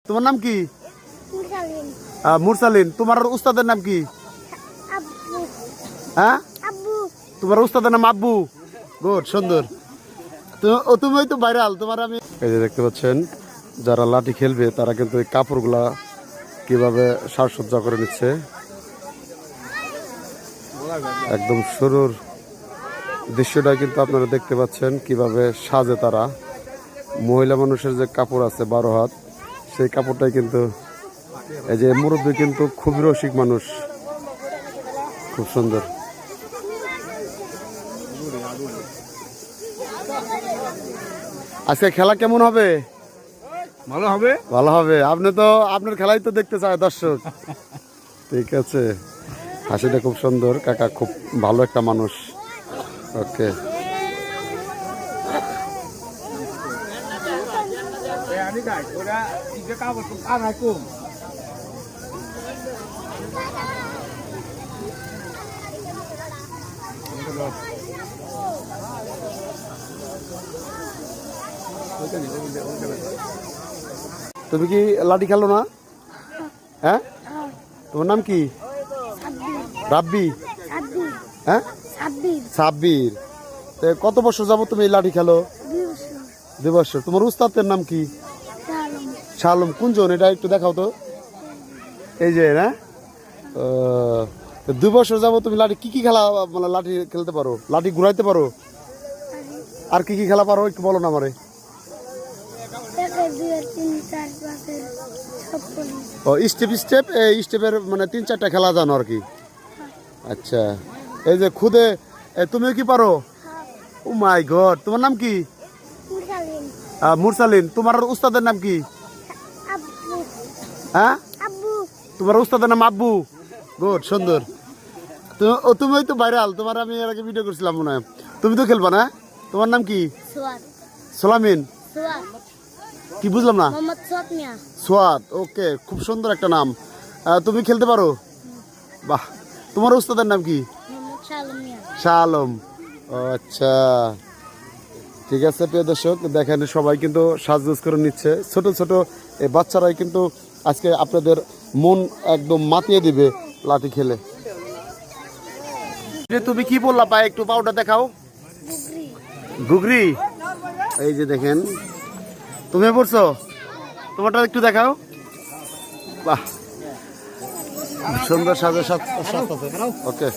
তোমার নাম কি? মুরসালিন। মুরসালিন। তোমার উস্তাদের নাম কি? আব্বু। হ্যাঁ, আব্বু। তোমার উস্তাদের নাম আব্বু। গুড, সুন্দর। তুমি তো ভাইরাল। তোমার আমি এই যে দেখতে পাচ্ছেন, যারা লাঠি খেলবে তারা কিন্তু এই কাপড়গুলা কিভাবে সাজসজ্জা করে নিচ্ছে। একদম শুরুর দৃশ্যটা কিন্তু আপনারা দেখতে পাচ্ছেন কিভাবে সাজে তারা। মহিলা মানুষের যে কাপড় আছে 12 হাত, সেই কাপড়টাই কিন্তু এই যে মুরব্বী কিন্তু খুবই রসিক মানুষ, খুব সুন্দর। আজকে খেলা কেমন হবে? ভালো হবে। ভালো হবে। আপনি তো আপনার খেলাই তো দেখতে চায় দর্শক। ঠিক আছে, হাসিটা খুব সুন্দর। কাকা খুব ভালো একটা মানুষ। ওকে, তুমি কি লাঠি খেলো না? হ্যাঁ, তোমার নাম কি? রাব্বি। হ্যাঁ, সাব্বির। কত বছর যাবো তুমি এই লাঠি খেলো? 2 বছর। তোমার উস্তাদের নাম কি? শালম। কোনজন এটা একটু দেখাও তো। এই যে না, 2 বছর যাবো তুমি লাঠি কি কি খেলা, মানে লাঠি খেলতে পারো, লাঠি ঘুরাইতে পারো, আর কি কি খেলা পারো একটু বলো না আমারে। ও স্টেপের মানে 3-4টা খেলা জানো আর কি। আচ্ছা, এই যে খুদে তুমিও কি পারো? ও মাই গড, তোমার নাম কি? মুরসালিন। তোমার উস্তাদের নাম কি? হ্যাঁ, তোমার উস্তাদের নাম আব্বু। গুড, সুন্দর। তুমি তো ভাইরাল। তোমার আমি এর আগে ভিডিও করছিলাম মনে হয়। তুমি তো খেলবা না? তোমার নাম কি? সোলামিন। কি বুঝলাম না? সোয়াদ। ওকে, খুব সুন্দর একটা নাম। তুমি খেলতে পারো? বাহ। তোমার উস্তাদের নাম কি? শাহ আলম। আচ্ছা, ঠিক আছে। প্রিয় দর্শক, দেখেন সবাই কিন্তু সাজগোজ করে নিচ্ছে। ছোট ছোট এই বাচ্চারাই কিন্তু আজকে আপনাদের মন একদম মাতিয়ে দিবে লাঠি খেলে। তুমি কি বললা পায়ে একটু পাউডার দেখাও। ঘুগরি। এই যে দেখেন, তুমি পড়ছো, তোমারটা একটু দেখাও। বাহ, সুন্দর সাজে সাজ। ওকে।